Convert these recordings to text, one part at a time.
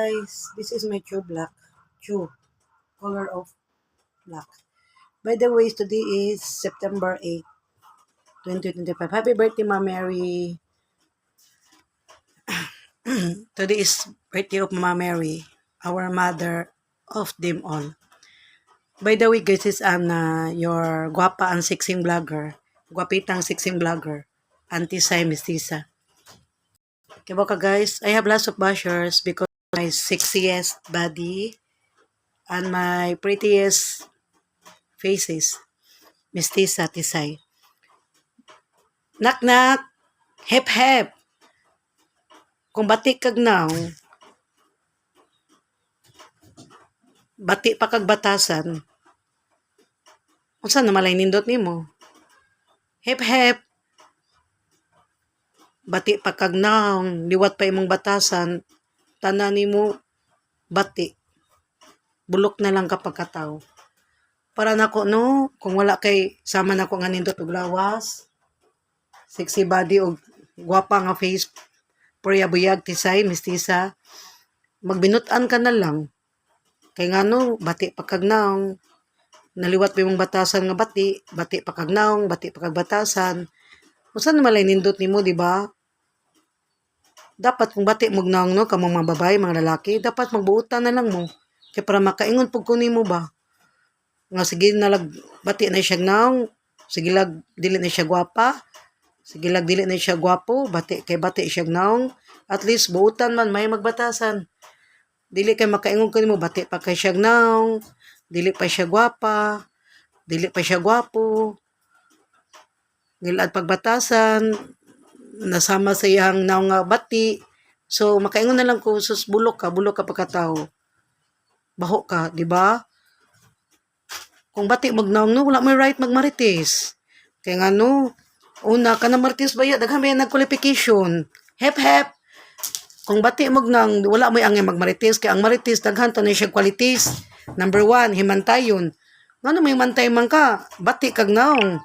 guys, this is my Chew Black. Chew, color of black. By the way, today is September 8, 2025. Happy birthday, Ma Mary. Today is birthday of Ma Mary, our mother of them all. By the way, guys, is your guapa and sexing vlogger. Guapitang sexing vlogger. Auntie Sai Mestiza. Okay, baka guys, I have lots of bashers because my sexiest body and my prettiest faces. Mestiza Tisay. Knock knock. Hep hep. Kung batik kag now, bati pa kag batasan. Unsa na malay nindot nimo? Hep hep. Bati pa kag now, liwat pa imong batasan, tanan nimo bati. Bulok na lang kapag kataw. Para nako no, kung wala kay sama nako nga nindot og lawas, sexy body og guwapa nga face, purya-buyag Tisay Mestiza, magbinutan ka na lang. Kay ngano, bati pa kag naong, naliwat pa imong batasan nga bati pa kag naong, bati pa kag batasan. Usan na malay nindot nimo, di ba? Dapat kung bati mo naong no, kamong mga babae, mga lalaki, dapat magbuutan na lang mo. Kaya para makaingon pug kunin mo ba? Nga sige nalag bati na siya naong, sige lag dili na siya gwapa, sige lag dili na siya gwapo, bati siya naong, at least buutan man may magbatasan. Dili kay makaingon kunin mo, bati pa kay siya naong, dili pa siya gwapa, dili pa siya gwapo. Ngilad pagbatasan, nasama sa iyang naong nga bati. So makaingon na lang ko, sus bulok ka pagkatao. Baho ka, di ba? Kung bati magnaong no, wala may right magmarites. Kaya nga no, una ka na marites ba ya, daghan may nag-qualification. Hep hep. Kung bati magnang, wala may angay magmarites. Kaya ang marites, daghan to na siya qualities. Number 1, himantayon. Nga may himantay man ka, bati kag naong.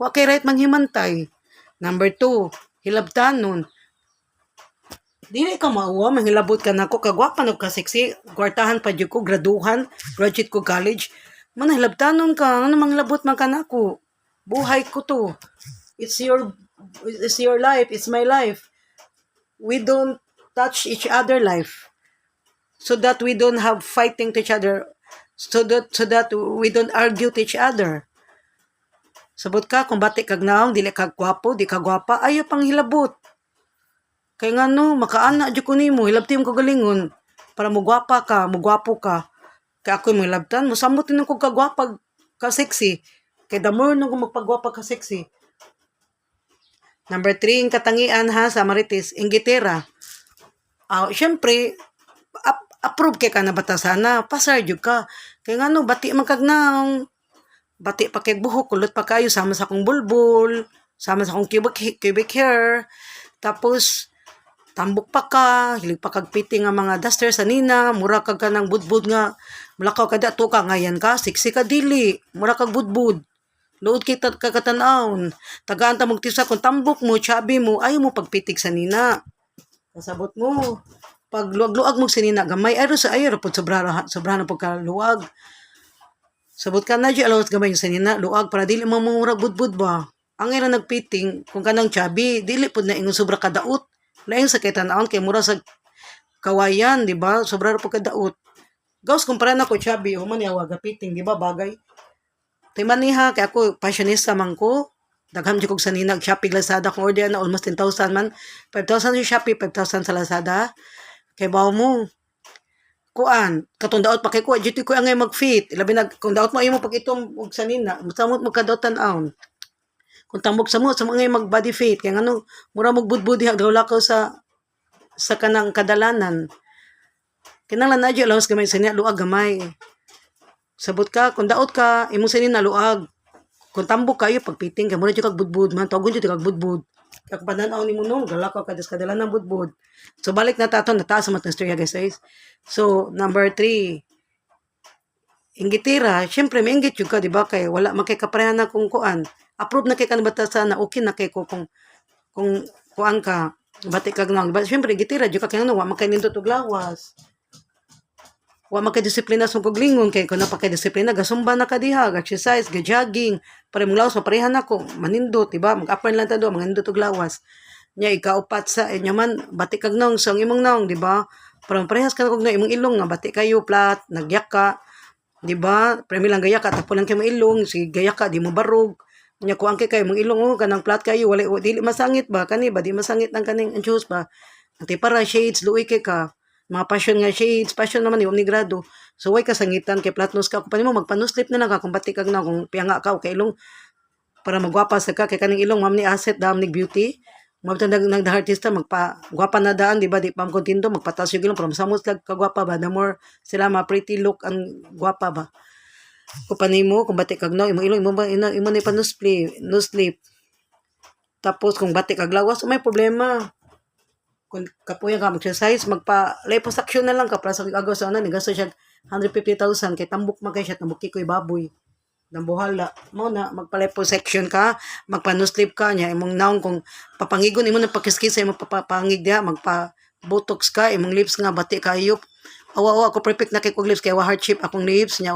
Wa kay right manghimantay. Number 2, hilabtanon. Dili ka mauwa, manghilabot ka na ko, kagwapa na ka sexy, kwartahan pa dyan ko, graduate ko college. Manahilabtanon ka, ano manghilabot man ka na ko. Buhay ko to. It's your life, it's my life. We don't touch each other life. So that we don't have fighting to each other. So that we don't argue to each other. Sabot ka, kung bati kag naong, dili kag gwapo, di ka gwapa, ayaw pang hilabot. Kaya nga no, makaana dyan ko nimo, hilabti mo kagalingon, para mugwapa ka, mugwapo ka. Kaya ako'y mga hilabtan, musamot din ko kagwapa, ka-sexy. Kaya damor nung magpagwapa ka-sexy. Number 3, ang katangian ha, sa marites, inggitera. Siyempre, approve kay ka na batasana, pasar dyan ka. Kaya nga no, bati man kag naong, bati pa kay buhok, kulot pa kayo, sama sa akong bulbul, sama sa akong cubic hair, tapos, tambok pa ka, hilig pa kag piting nga mga duster sa nina, mura kag ka ng budbud nga, mulakaw ka dato ka, ngayon ka, sexy ka dili, mura kag budbud, load kita kakatanawon, tagaan ta magtisa kung tambok mo, chubby mo, ayaw mo pagpitig sa nina, kasabot mo, pag luag-luag mo sa nina, gamay, ayaw sa ayaw, sobra na pagkaluag, sabot ka na dyan, alawat gamay sa nina, luag, para dili mo murag budbud ba, ang ira nagpiting, kung kanang chubby, dili po na ingon sobra kadaot, laing sa kitanaon kay mura sa kawayan, di ba? Sobra ra pagkadaot. Gaws kumpara na ko chubby, human yawa gapiting, di ba bagay? Tay maniha kay ako fashionista man ko. Dagham jud kog sa ninag Shopee Lazada kung order na almost 10,000 man. 5,000 sa Shopee, 5,000 sa Lazada. Kay bawo mo. Kuan, katong daot pa kay ko, jud ko angay mag-fit. Labi na kung daot mo imo pag itom og sa nina, musamot magkadaotan aon. Kung tambok sa mga mag-body fit, kaya ano, mura magbudbudi, hagdawala ko sa kanang kadalanan. Kinanglan na dyan, lawas gamay sa niya, luag gamay. Sabot ka, kung daot ka, imong sa niya luag. Kung tambok kayo, pagpiting, kaya mura dyan kag budbud, man, tawagon dyan kag budbud. Kaya pananaw ni mo nung, galakaw ka, kadalanan budbud. So, balik na tato, nataas sa matang storya, guys. So, number 3, inggitira, syempre, may inggit yung ka, di ba? Kaya wala makikaparehan na kung kuan. Approve na kay ka batasan na okay na kay ko kung kuan ka bati kag nang. But syempre gitira jud ka kay no wa makainindot og lawas. wa makadisiplina sa kuglingon kay kung napakadisiplina gasumba na ka diha, exercise, jogging, pare mong lawas maparehan ako, manindot, diba? Mag-upper lang ta do, manindot og lawas. Nya ikaupat sa inyo man batik kag nong song imong nong, diba? Para parehas ka kog na imong ilong nga batik kayo flat, nagyak ka, diba? Premi lang gaya ka tapo lang kay mo ilong, sige gaya ka di mo barog. Nya kuang kay mong ilong kanang flat kayo wala dili masangit ba kani ba di masangit nang kaning juice ba. Ati para shades luoy kay ka mga passion nga shades, passion naman yung nigrado. So, way kasangitan kay platnos ka. Kung pa mo, magpanuslip na lang ka, kung batik kag na, kung piyanga ka, o kay ilong, para magwapas ka, kay kaning ilong, mam ni asset, dam ni beauty. Mabita nag artista, magpa-gwapa na daan, di ba, di pa kontindo, magpatas yung ilong, para masamos lag kagwapa ba, the more sila ma-pretty look ang gwapa ba. Kung pa mo, kung batik kag na, imong ilong, imo na ipanuslip, tapos, kung batik kag lawas, may problema kung kapuya ka mag-exercise, magpa-liposuction na lang ka para sa agaw sa anan, gasto siya 150,000 kay tambok magay siya, tambok kikoy baboy. Nang buhala. Mo na, magpa-liposuction ka, magpa-nuslip ka niya, imong naong kung papangigon, imo na pakiskis sa imong papangig diha, magpa-botox ka, imong lips nga, bati kayo. Awa, ako perfect na kay kong lips, kaya hardship akong lips niya,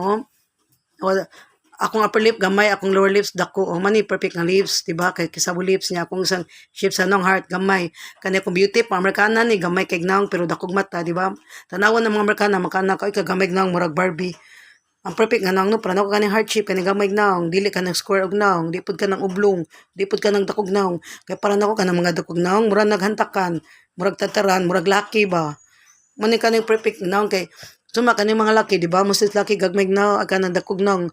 akong upper lip gamay, akong lower lips dako, mani perfect nga lips, diba? Kay kisabo lips niya akong isang shape sa nong heart gamay. Kani akong beauty pa Amerikana ni gamay kay naong pero dakog mata, diba? Tanawan ng mga Amerikana makana ka gamay naong murag Barbie. Ang perfect nga naong no, para nako kaning heart shape kani gamay naong, dili ka ng square og naong, di pud ka ng oblong, di pud ka ng dakog naong. Kay para nako kanang mga dakog naong murag naghantakan, murag tataran, murag laki ba. Mani kaning perfect naong kay suma kaning mga laki, diba? Musit laki gagmay naong aga ng dakog naong.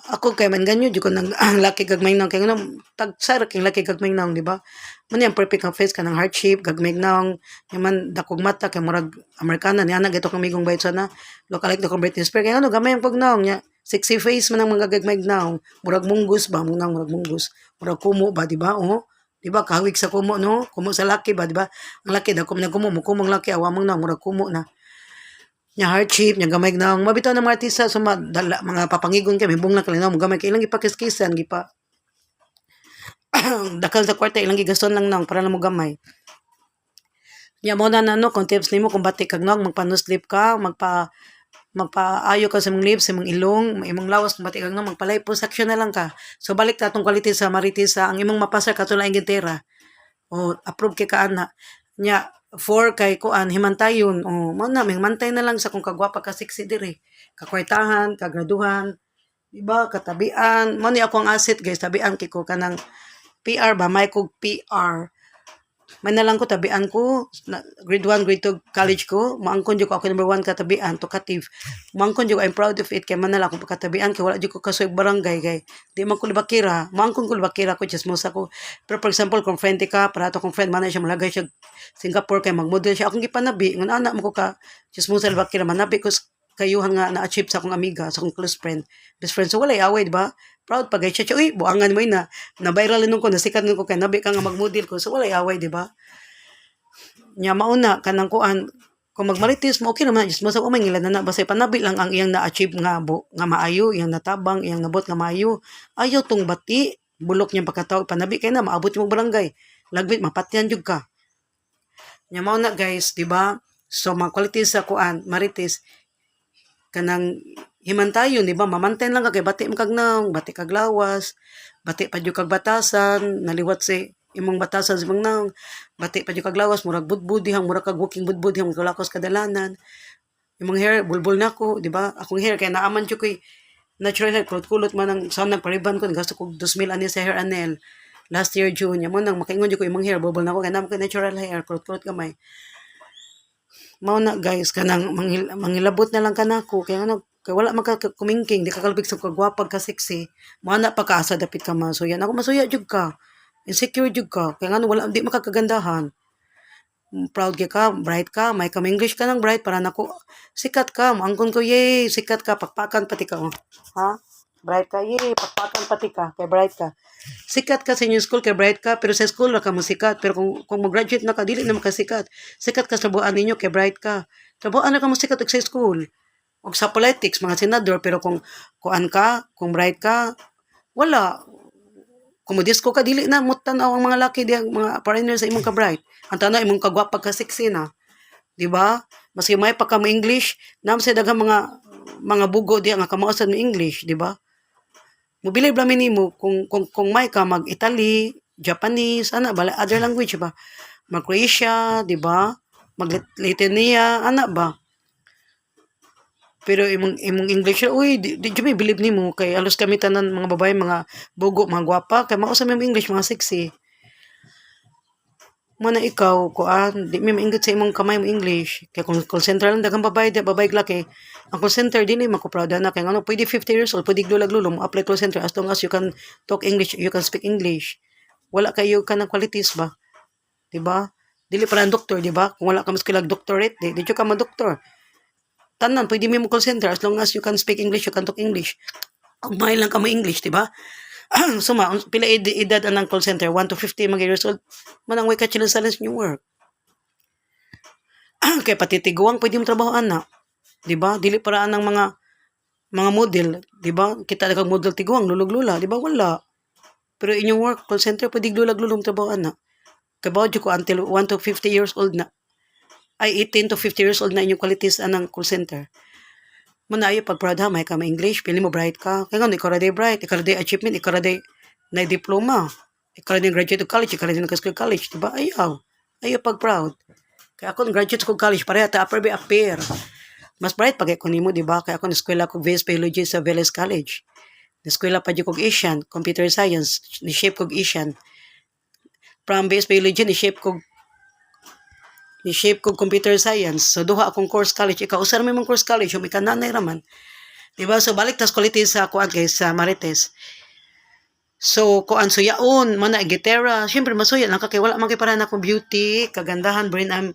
Ako kay man ganyo jud ko nang ang laki gagmay nang kay nang tagsar king laki gagmay nang di ba man yang perfect ang face kanang heart shape gagmay nang man dakog mata kay murag Amerikana ni ana gito kang migong bayt sana lookalike do kong Britney Spears kay ano gamay ang pagnaong nya sexy face man ang mga gagmay nang murag munggos ba murag munggos murag kumo ba di ba di ba kahawig sa kumo no kumo sa laki ba di ba ang laki dako man kumo mo kumong laki awamang na murag kumo na nya hardship nya gamay na mabitaw ng mga artista so mga papangigon kay mibong lang kalinaw mo gamay kay ilang gipakiskisan gipa dakal sa kwarta ilang gigaston lang nang para lang mo gamay nya mo na no kung tips nimo kung batik kag nang magpanuslip ka magpaayo ka sa mong lips sa mong ilong imong lawas kung batik kag nang magpa-liposuction na lang ka so balik ta atong quality sa marites ang imong mapasar katulad ang gitera o approve kay ka ana nya for kay kuan himantayon mo na himantay na lang sa kung kagwapa ka sexy dire kakwartahan kagraduhan diba katabian mo ni ako ang asset guys tabian kay ko kanang PR ba may kog PR may na lang ko tabian ko grade 1 grade 2 college ko maangkon jud ko ako number 1 katabian talkative maangkon jud I'm proud of it kay man na lang ko katabian kay wala jud ko kasoy barangay kay di man ko libakira maangkon ko libakira ko chismosa ko pero for example kung friend ka para to kung friend man na siya malagay siya Singapore kay magmodel siya akong gipanabi ngon ana mo ko ka chismosa libakira manabi ko kayo nga na-achieve sa akong amiga, sa akong close friend, best friend. So, walay away, diba? Proud pag siya, uy, buangan mo na viral nun ko, nasikat nun ko, kaya nabi ka nga mag-model ko. So, walay away, diba? Nya mauna, kanang kuan, kung magmaritis mo, okay naman, just mo sa umay nila na basta panabi lang ang iyang na-achieve nga maayo, iyang natabang, iyang nabot nga maayo. Ayaw tong bati, bulok niyang pagkatawag, panabi kay na, maabot yung barangay. Lagbit, mapatyan jud ka. Nya mauna, guys, diba? So, mga quality sa kuan, maritis, kanang himantayon di ba mamantay lang kay bati mo kag naong bati kag lawas bati pa jud kag batasan naliwat si imong batasan sa imong naong bati pa jud kag lawas murag budbud dihang murag kag walking budbud dihang kalakos kadalanan imong hair bulbul nako di ba akong hair kay naaman jud koy natural hair kulot man ang sa nagpariban ko gasto ko 2,000 ani sa hair anel last year June mo nang makaingon jud ko imong hair bulbul nako kay naman ko natural hair kulot gamay mao na guys kanang manghilabot na lang kanako kay ano kay wala man ka kumingking di ka kalbig sa kagwapag ka sexy mo na pa kaasa dapit ka masuya ako masuya jud ka insecure jud ka kay ano wala di makakagandahan proud ka bright ka may kam English ka nang bright para nako sikat ka angkon ko yay sikat ka pakpakan pati ka ha bright ka yay pakpakan pati ka kay bright ka sikat ka sa inyong school kay bright ka pero sa school ra ka mo sikat pero kung mag-graduate na ka dili na makasikat sikat ka sa buwan ninyo kay bright ka trabuan na ka mo sikat sa school og sa politics mga senador pero kung kuan ka kung bright ka wala kung disco ka dili na mutan ang mga laki di mga foreigners sa imong ka bright ang tanan imong kagwapa ka sexy na di ba Maski may pa ka mo English, nam sa daghang mga bugo diya nga kamausan mo English, di ba? Mobilib lang nimo kung may ka mag Italy, Japanese, ana ba other language ba? Mag Croatia, di ba? Mag Lithuania, ana ba? Pero imong English, uy, di jud may bilib nimo kay alos kami tanan mga babae, mga bugo, mga gwapa, kay mao sa may English, mga sexy. Mo na ikaw, kuan, di mi maingot sa imong kamay mo English. Kay kung call center lang daghang babae, babae laki. Ang call center dili makuprada na kay ano, pwede 50 years old, pwede lulag-lulo mo apply call center as long as you can talk English, you can speak English. Wala kayo ka ng qualities ba? Di ba? Dili para ang doktor, di ba? Kung wala ka mas kilag doctorate, di jud ka ma-doktor. Tanan, pwede mo call center as long as you can speak English, you can talk English. Kung may lang ka mo English, di ba? Suma, pila edad anang call center? 1 to 50 mga years old. Manang way ka challenge sa new work. Kaya pati tiguang pwede mo trabaho ana. Di ba? Dili para anang mga model, di ba? Kita kag model tiguang lulog-lula, di ba? Wala. Pero inyong work call center pwede lulag-lulong trabaho ana. Kabaw ko until 1 to 50 years old na. Ay 18 to 50 years old na inyong qualities anang call center. Muna ayo pag proud ha, may ka English, pili mo bright ka. Kaya nga, ikaw na bright, ikaw na achievement, ikaw na diploma, ikaw na graduate of college, ikaw na nag-school college, diba? Ayaw. Ayaw pag proud. Kaya ako graduate school college, pareha ta upper be appear. Mas bright pag ako nimo, diba? Kaya ako na-eskwela ko VS Biology sa Veles College. Na-eskwela pa dyan kog Asian, Computer Science, ni-shape kog Asian. From VS Biology, ni-shape kog computer science. So, duha akong course college. Ikaw, usar mo yung course college. Yung ikananay raman. Diba? So, balik tas quality sa kuan kay sa Marites. So, kuan so yaon, mana gitara. Siyempre, masuya lang ka kay wala man kay para na akong beauty, kagandahan, brain and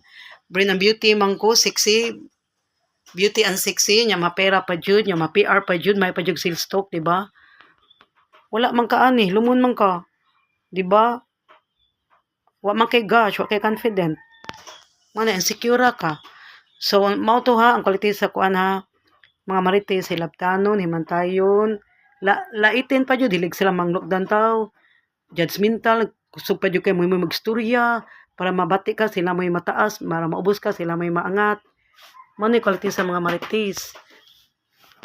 beauty, mangko, sexy. Beauty and sexy. Nya mapera pa jud, nya ma-PR pa jud, may pa jud sales stock, diba? Wala man ka ani, lumon man ka. Diba? Wa man kay gosh, wa kay confident. Mana insecure ka. So mao to ha ang quality sa kuan ha. Mga Marites hilabtanon, himantayon, laitin pa jud dilig sila manglokdan taw. Judgmental, kusog pa jud kay mo magstorya para mabati ka sila may mataas, para maubos ka sila may maangat. Mao ni quality sa mga Marites.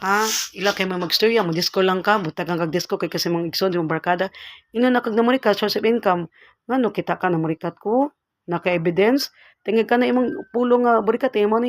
Ha, ila kay mo magstorya, mo disco lang ka, butag kang kag disco kay kasi mga igsoon yung barkada. Ino na kag namurikat source of income. Ngano kita ka namurikat ko? Naka evidence tingid ka na imong pulong nga burikat mo